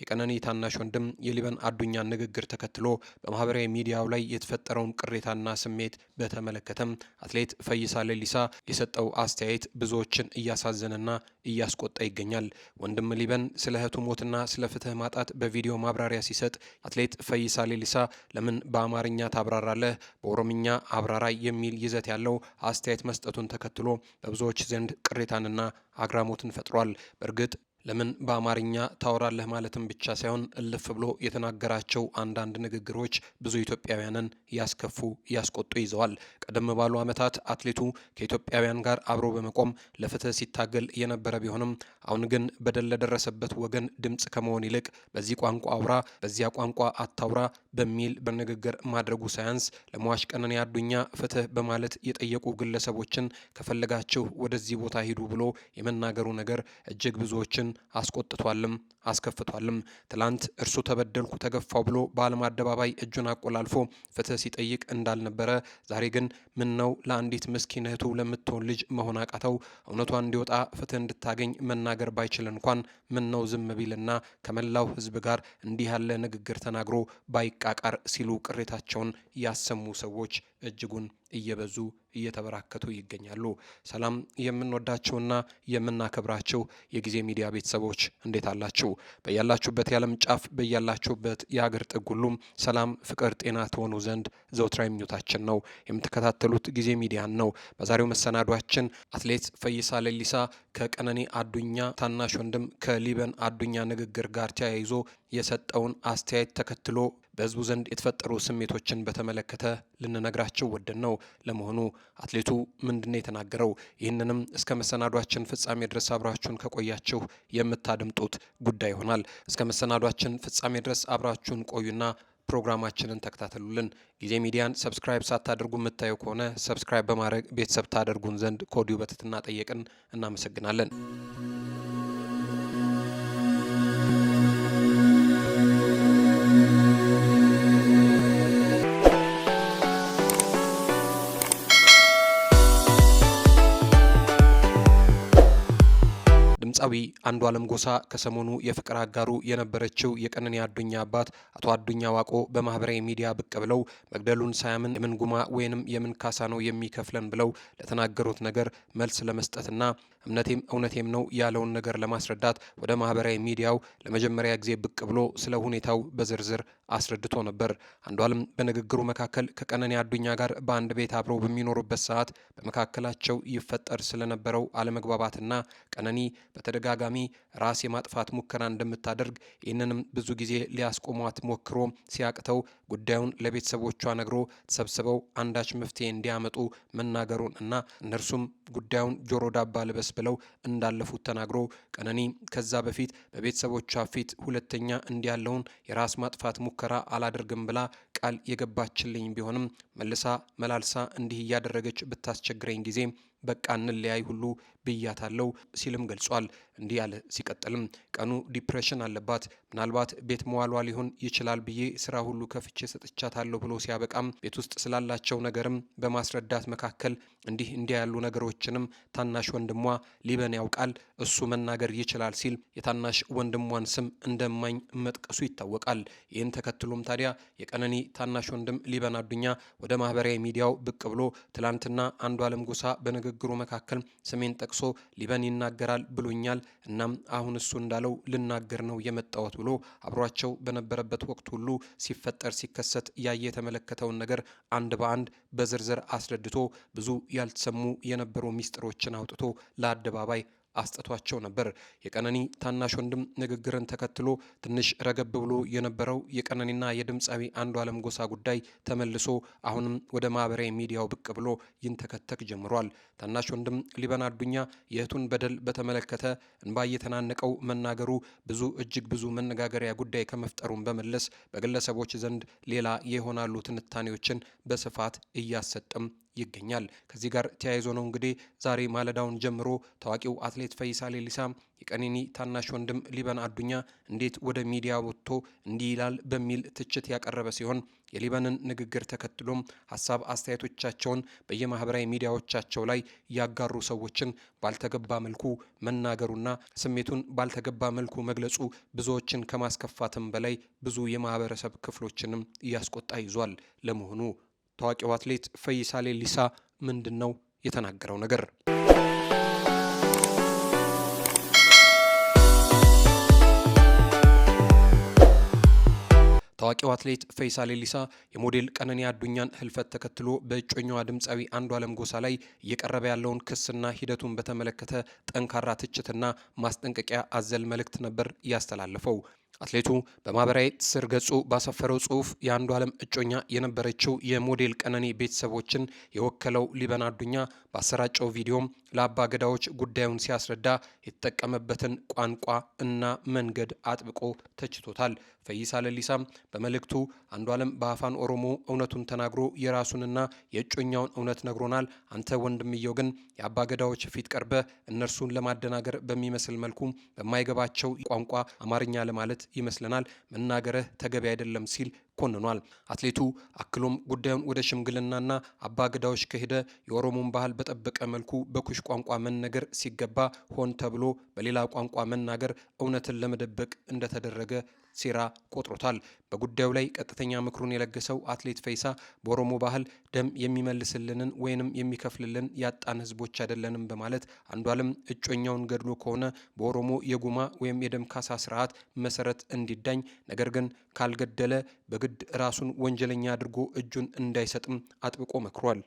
የቀነኒ ታናሽ ወንድም የሊበን አዱኛን ንግግር ተከትሎ በማህበራዊ ሚዲያው ላይ የተፈጠረውን ቅሬታና ስሜት በተመለከተም አትሌት ፈይሳ ሌሊሳ የሰጠው አስተያየት ብዙዎችን እያሳዘነና እያስቆጣ ይገኛል። ወንድም ሊበን ስለ እህቱ ሞትና ስለ ፍትህ ማጣት በቪዲዮ ማብራሪያ ሲሰጥ አትሌት ፈይሳ ሌሊሳ ለምን በአማርኛ ታብራራለህ በኦሮምኛ አብራራ የሚል ይዘት ያለው አስተያየት መስጠቱን ተከትሎ በብዙዎች ዘንድ ቅሬታንና አግራሞትን ፈጥሯል። በእርግጥ ለምን በአማርኛ ታወራለህ ማለትም ብቻ ሳይሆን እልፍ ብሎ የተናገራቸው አንዳንድ ንግግሮች ብዙ ኢትዮጵያውያንን ያስከፉ ያስቆጡ ይዘዋል። ቀደም ባሉ ዓመታት አትሌቱ ከኢትዮጵያውያን ጋር አብሮ በመቆም ለፍትህ ሲታገል የነበረ ቢሆንም አሁን ግን በደል ለደረሰበት ወገን ድምጽ ከመሆን ይልቅ በዚህ ቋንቋ አውራ በዚያ ቋንቋ አታውራ በሚል በንግግር ማድረጉ ሳያንስ ለሟች ቀነኒ አዱኛ ፍትህ በማለት የጠየቁ ግለሰቦችን ከፈለጋችሁ ወደዚህ ቦታ ሂዱ ብሎ የመናገሩ ነገር እጅግ ብዙዎችን አስቆጥቷልም አስከፍቷልም። ትላንት እርሱ ተበደልኩ ተገፋው ብሎ በዓለም አደባባይ እጁን አቆላልፎ ፍትህ ሲጠይቅ እንዳልነበረ ዛሬ ግን ምን ነው ለአንዲት ምስኪን እህቱ ለምትሆን ልጅ መሆን አቃተው? እውነቷን እንዲወጣ ፍትህ እንድታገኝ መናገር ባይችል እንኳን ምን ነው ዝም ቢልና ከመላው ሕዝብ ጋር እንዲህ ያለ ንግግር ተናግሮ ባይቃቃር ሲሉ ቅሬታቸውን ያሰሙ ሰዎች እጅጉን እየበዙ እየተበራከቱ ይገኛሉ። ሰላም የምንወዳቸውና የምናከብራቸው የጊዜ ሚዲያ ቤተሰቦች እንዴት አላችሁ? በያላችሁበት የዓለም ጫፍ በያላችሁበት የሀገር ጥግ ሁሉም ሰላም፣ ፍቅር፣ ጤና ትሆኑ ዘንድ ዘወትራዊ ምኞታችን ነው። የምትከታተሉት ጊዜ ሚዲያን ነው። በዛሬው መሰናዷችን አትሌት ፈይሳ ሌሊሳ ከቀነኒ አዱኛ ታናሽ ወንድም ከሊበን አዱኛ ንግግር ጋር ተያይዞ የሰጠውን አስተያየት ተከትሎ በህዝቡ ዘንድ የተፈጠሩ ስሜቶችን በተመለከተ ልንነግራቸው ወደን ነው። ለመሆኑ አትሌቱ ምንድነው የተናገረው? ይህንንም እስከ መሰናዷችን ፍጻሜ ድረስ አብራችሁን ከቆያችሁ የምታደምጡት ጉዳይ ይሆናል። እስከ መሰናዷችን ፍጻሜ ድረስ አብራችሁን ቆዩና ፕሮግራማችንን ተከታተሉልን። ጊዜ ሚዲያን ሰብስክራይብ ሳታደርጉ የምታዩ ከሆነ ሰብስክራይብ በማድረግ ቤተሰብ ታደርጉን ዘንድ ከወዲሁ በትህትና ጠየቅን። እናመሰግናለን። ድምፃዊ አንዱዓለም ጎሳ ከሰሞኑ የፍቅር አጋሩ የነበረችው የቀነኒ አዱኛ አባት አቶ አዱኛ ዋቆ በማህበራዊ ሚዲያ ብቅ ብለው መግደሉን ሳያምን የምን ጉማ ወይንም የምን ካሳ ነው የሚከፍለን ብለው ለተናገሩት ነገር መልስ ለመስጠትና እምነቴም እውነቴም ነው ያለውን ነገር ለማስረዳት ወደ ማህበራዊ ሚዲያው ለመጀመሪያ ጊዜ ብቅ ብሎ ስለ ሁኔታው በዝርዝር አስረድቶ ነበር። አንዱዓለም በንግግሩ መካከል ከቀነኒ አዱኛ ጋር በአንድ ቤት አብረው በሚኖሩበት ሰዓት በመካከላቸው ይፈጠር ስለነበረው አለመግባባትና ቀነኒ በተደጋጋሚ ራስ የማጥፋት ሙከራ እንደምታደርግ ይህንንም ብዙ ጊዜ ሊያስቆሟት ሞክሮ ሲያቅተው ጉዳዩን ለቤተሰቦቿ ነግሮ ተሰብስበው አንዳች መፍትሄ እንዲያመጡ መናገሩን እና እነርሱም ጉዳዩን ጆሮ ዳባ ልበስ ብለው እንዳለፉት ተናግሮ ቀነኒ ከዛ በፊት በቤተሰቦቿ ፊት ሁለተኛ እንዲያለውን የራስ ማጥፋት ሙከራ አላደርግም ብላ ቃል የገባችልኝ ቢሆንም መልሳ መላልሳ እንዲህ እያደረገች ብታስቸግረኝ ጊዜ በቃ እንለያይ ሁሉ ብያታለው ሲልም ገልጿል። እንዲህ ያለ ሲቀጥልም ቀኑ ዲፕሬሽን አለባት፣ ምናልባት ቤት መዋሏ ሊሆን ይችላል ብዬ ስራ ሁሉ ከፍቼ ሰጥቻታለሁ ብሎ ሲያበቃም ቤት ውስጥ ስላላቸው ነገርም በማስረዳት መካከል እንዲህ ያሉ ነገሮችንም ታናሽ ወንድሟ ሊበን ያውቃል፣ እሱ መናገር ይችላል ሲል የታናሽ ወንድሟን ስም እንደማኝ መጥቀሱ ይታወቃል። ይህን ተከትሎም ታዲያ የቀነኒ ታናሽ ወንድም ሊበን አዱኛ ወደ ማህበራዊ ሚዲያው ብቅ ብሎ ትላንትና አንዱዓለም ጎሳ በንግግሩ መካከል ስሜን ጠቅሶ ሊበን ይናገራል ብሎኛል፣ እናም አሁን እሱ እንዳለው ልናገር ነው የመጣሁት ብሎ አብሯቸው በነበረበት ወቅት ሁሉ ሲፈጠር ሲከሰት ያየ የተመለከተውን ነገር አንድ በአንድ በዝርዝር አስረድቶ ብዙ ያልተሰሙ የነበሩ ሚስጥሮችን አውጥቶ ለአደባባይ አስጠቷቸው ነበር። የቀነኒ ታናሽ ወንድም ንግግርን ተከትሎ ትንሽ ረገብ ብሎ የነበረው የቀነኒና የድምፃዊ አንዱዓለም ጎሳ ጉዳይ ተመልሶ አሁንም ወደ ማህበራዊ ሚዲያው ብቅ ብሎ ይንተከተክ ጀምሯል። ታናሽ ወንድም ሊበን አዱኛ የእህቱን በደል በተመለከተ እንባ እየተናነቀው መናገሩ እጅግ ብዙ መነጋገሪያ ጉዳይ ከመፍጠሩን በመለስ በግለሰቦች ዘንድ ሌላ የሆናሉ ትንታኔዎችን በስፋት እያሰጠም ይገኛል። ከዚህ ጋር ተያይዞ ነው እንግዲህ ዛሬ ማለዳውን ጀምሮ ታዋቂው አትሌት ፈይሳ ሌሊሳ የቀነኒ ታናሽ ወንድም ሊበን አዱኛ እንዴት ወደ ሚዲያ ወጥቶ እንዲህ ይላል በሚል ትችት ያቀረበ ሲሆን የሊበንን ንግግር ተከትሎም ሀሳብ አስተያየቶቻቸውን በየማህበራዊ ሚዲያዎቻቸው ላይ ያጋሩ ሰዎችን ባልተገባ መልኩ መናገሩና ስሜቱን ባልተገባ መልኩ መግለጹ ብዙዎችን ከማስከፋትም በላይ ብዙ የማህበረሰብ ክፍሎችንም እያስቆጣ ይዟል። ለመሆኑ ታዋቂው አትሌት ፈይሳ ሌሊሳ ምንድነው የተናገረው ነገር? ታዋቂው አትሌት ፈይሳ ሌሊሳ የሞዴል ቀነኒ አዱኛን ህልፈት ተከትሎ በእጮኛዋ ድምፃዊ አንዱዓለም ጎሳ ላይ እየቀረበ ያለውን ክስና ሂደቱን በተመለከተ ጠንካራ ትችትና ማስጠንቀቂያ አዘል መልእክት ነበር ያስተላለፈው። አትሌቱ በማህበራዊ ትስስር ገጹ ባሰፈረው ጽሁፍ የአንዱዓለም እጮኛ የነበረችው የሞዴል ቀነኒ ቤተሰቦችን የወከለው ሊበን አዱኛ ባሰራጨው ቪዲዮም ለአባ ገዳዎች ጉዳዩን ሲያስረዳ የተጠቀመበትን ቋንቋ እና መንገድ አጥብቆ ተችቶታል። ፈይሳ ሌሊሳም በመልእክቱ አንዱዓለም በአፋን ኦሮሞ እውነቱን ተናግሮ የራሱንና የእጮኛውን እውነት ነግሮናል። አንተ ወንድምየው ግን የአባ ገዳዎች ፊት ቀርበ እነርሱን ለማደናገር በሚመስል መልኩ በማይገባቸው ቋንቋ አማርኛ ለማለት ይመስለናል መናገርህ ተገቢ አይደለም ሲል ኮንኗል። አትሌቱ አክሎም ጉዳዩን ወደ ሽምግልናና አባ ገዳዎች ከሄደ የኦሮሞን ባህል በጠበቀ መልኩ በኩሽ ቋንቋ መነገር ሲገባ ሆን ተብሎ በሌላ ቋንቋ መናገር እውነትን ለመደበቅ እንደተደረገ ሴራ ቆጥሮታል። በጉዳዩ ላይ ቀጥተኛ ምክሩን የለገሰው አትሌት ፈይሳ በኦሮሞ ባህል ደም የሚመልስልንን ወይንም የሚከፍልልን ያጣን ህዝቦች አይደለንም በማለት አንዱዓለም እጮኛውን ገድሎ ከሆነ በኦሮሞ የጉማ ወይም የደም ካሳ ስርዓት መሰረት እንዲዳኝ፣ ነገር ግን ካልገደለ በግድ ራሱን ወንጀለኛ አድርጎ እጁን እንዳይሰጥም አጥብቆ መክሯል።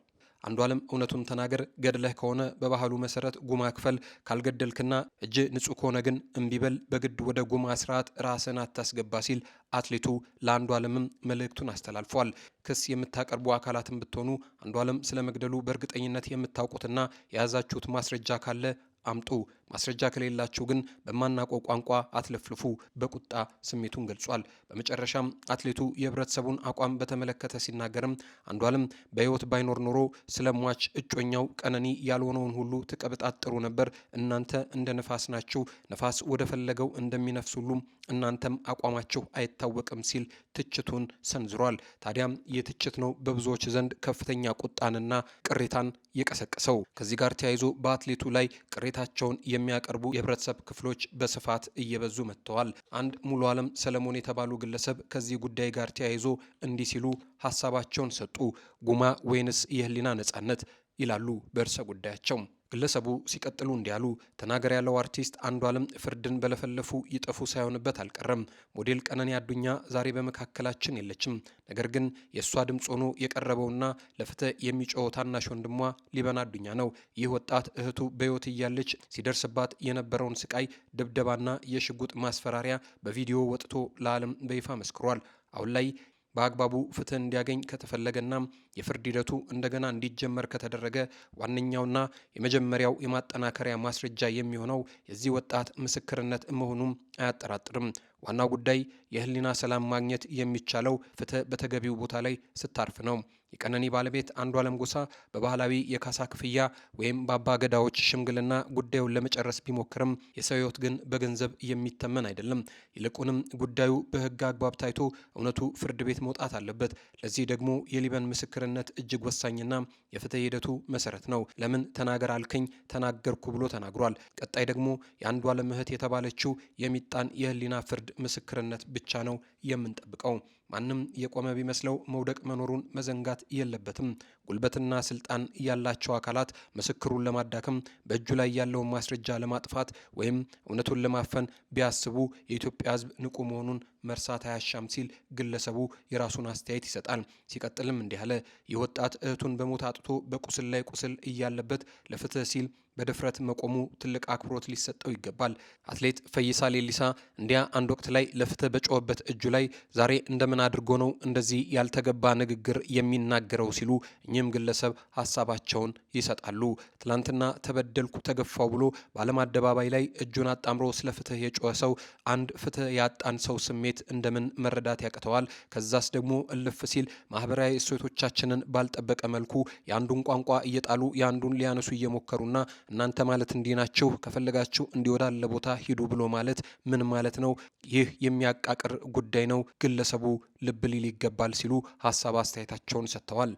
አንዱዓለም እውነቱን ተናገር፣ ገድለህ ከሆነ በባህሉ መሰረት ጉማ ክፈል፣ ካልገደልክና እጅ ንጹህ ከሆነ ግን እምቢበል፣ በግድ ወደ ጉማ ስርዓት ራስን አታስገባ ሲል አትሌቱ ለአንዱዓለምም መልእክቱን አስተላልፏል። ክስ የምታቀርቡ አካላትን ብትሆኑ አንዱዓለም ስለመግደሉ በእርግጠኝነት የምታውቁትና የያዛችሁት ማስረጃ ካለ አምጡ፣ ማስረጃ ከሌላችሁ ግን በማናውቀው ቋንቋ አትለፍልፉ በቁጣ ስሜቱን ገልጿል። በመጨረሻም አትሌቱ የህብረተሰቡን አቋም በተመለከተ ሲናገርም አንዱዓለም በህይወት ባይኖር ኖሮ ስለሟች እጮኛው ቀነኒ ያልሆነውን ሁሉ ትቀብጣጥሩ ነበር። እናንተ እንደ ነፋስ ናችሁ፣ ነፋስ ወደ ፈለገው እንደሚነፍስ ሁሉም እናንተም አቋማችሁ አይታወቅም ሲል ትችቱን ሰንዝሯል። ታዲያም ይህ ትችት ነው በብዙዎች ዘንድ ከፍተኛ ቁጣንና ቅሬታን የቀሰቀሰው። ከዚህ ጋር ተያይዞ በአትሌቱ ላይ ቅሬታቸውን የሚያቀርቡ የህብረተሰብ ክፍሎች በስፋት እየበዙ መጥተዋል። አንድ ሙሉ ዓለም ሰለሞን የተባሉ ግለሰብ ከዚህ ጉዳይ ጋር ተያይዞ እንዲህ ሲሉ ሀሳባቸውን ሰጡ። ጉማ ወይንስ የህሊና ነጻነት ይላሉ በእርሰ ጉዳያቸው። ግለሰቡ ሲቀጥሉ እንዲህ አሉ። ተናገር ያለው አርቲስት አንዱዓለም ፍርድን በለፈለፉ ይጠፉ ሳይሆንበት አልቀረም። ሞዴል ቀነኒ አዱኛ ዛሬ በመካከላችን የለችም። ነገር ግን የእሷ ድምፅ ሆኖ የቀረበውና ለፍትህ የሚጮኸው ታናሽ ወንድሟ ሊበን አዱኛ ነው። ይህ ወጣት እህቱ በህይወት እያለች ሲደርስባት የነበረውን ስቃይ፣ ድብደባና የሽጉጥ ማስፈራሪያ በቪዲዮ ወጥቶ ለዓለም በይፋ መስክሯል። አሁን ላይ በአግባቡ ፍትህ እንዲያገኝ ከተፈለገና የፍርድ ሂደቱ እንደገና እንዲጀመር ከተደረገ ዋነኛውና የመጀመሪያው የማጠናከሪያ ማስረጃ የሚሆነው የዚህ ወጣት ምስክርነት መሆኑም አያጠራጥርም። ዋናው ጉዳይ የህሊና ሰላም ማግኘት የሚቻለው ፍትህ በተገቢው ቦታ ላይ ስታርፍ ነው። የቀነኒ ባለቤት አንዱዓለም ጎሳ በባህላዊ የካሳ ክፍያ ወይም በአባ ገዳዎች ሽምግልና ጉዳዩን ለመጨረስ ቢሞክርም የሰው ህይወት ግን በገንዘብ የሚተመን አይደለም። ይልቁንም ጉዳዩ በህግ አግባብ ታይቶ እውነቱ ፍርድ ቤት መውጣት አለበት። ለዚህ ደግሞ የሊበን ምስክርነት እጅግ ወሳኝና የፍትህ ሂደቱ መሰረት ነው። ለምን ተናገር አልከኝ? ተናገርኩ ብሎ ተናግሯል። ቀጣይ ደግሞ የአንዱዓለም እህት የተባለችው የሚጣን የህሊና ፍርድ ምስክርነት ብቻ ነው የምንጠብቀው። ማንም የቆመ ቢመስለው መውደቅ መኖሩን መዘንጋት የለበትም። ጉልበትና ስልጣን ያላቸው አካላት ምስክሩን ለማዳከም በእጁ ላይ ያለውን ማስረጃ ለማጥፋት ወይም እውነቱን ለማፈን ቢያስቡ የኢትዮጵያ ህዝብ ንቁ መሆኑን መርሳት አያሻም ሲል ግለሰቡ የራሱን አስተያየት ይሰጣል። ሲቀጥልም እንዲህ አለ። ይህ ወጣት እህቱን በሞት አጥቶ በቁስል ላይ ቁስል እያለበት ለፍትህ ሲል በድፍረት መቆሙ ትልቅ አክብሮት ሊሰጠው ይገባል። አትሌት ፈይሳ ሌሊሳ እንዲያ አንድ ወቅት ላይ ለፍትህ በጮኸበት እጁ ላይ ዛሬ እንደምን አድርጎ ነው እንደዚህ ያልተገባ ንግግር የሚናገረው ሲሉ እኚህም ግለሰብ ሀሳባቸውን ይሰጣሉ። ትላንትና ተበደልኩ ተገፋው ብሎ በዓለም አደባባይ ላይ እጁን አጣምሮ ስለ ፍትህ የጮኸ ሰው አንድ ፍትህ ያጣን ሰው ስሜት እንደምን መረዳት ያቅተዋል? ከዛስ ደግሞ እልፍ ሲል ማህበራዊ እሴቶቻችንን ባልጠበቀ መልኩ የአንዱን ቋንቋ እየጣሉ የአንዱን ሊያነሱ እየሞከሩና እናንተ ማለት እንዲህ ናችሁ ከፈለጋችሁ እንዲወዳለ ቦታ ሂዱ ብሎ ማለት ምን ማለት ነው? ይህ የሚያቃቅር ጉዳይ ነው። ግለሰቡ ልብ ሊል ይገባል ሲሉ ሀሳብ አስተያየታቸውን ሰጥተዋል።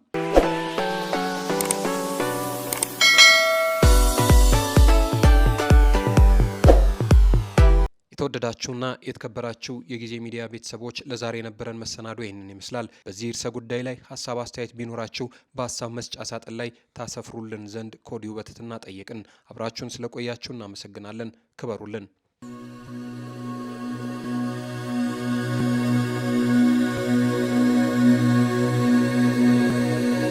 የተወደዳችሁና የተከበራችሁ የጊዜ ሚዲያ ቤተሰቦች ለዛሬ የነበረን መሰናዶ ይህንን ይመስላል። በዚህ ርዕሰ ጉዳይ ላይ ሀሳብ አስተያየት ቢኖራችሁ በሀሳብ መስጫ ሳጥን ላይ ታሰፍሩልን ዘንድ ከወዲሁ በትህትና ጠየቅን። አብራችሁን ስለቆያችሁ እናመሰግናለን። ክበሩልን።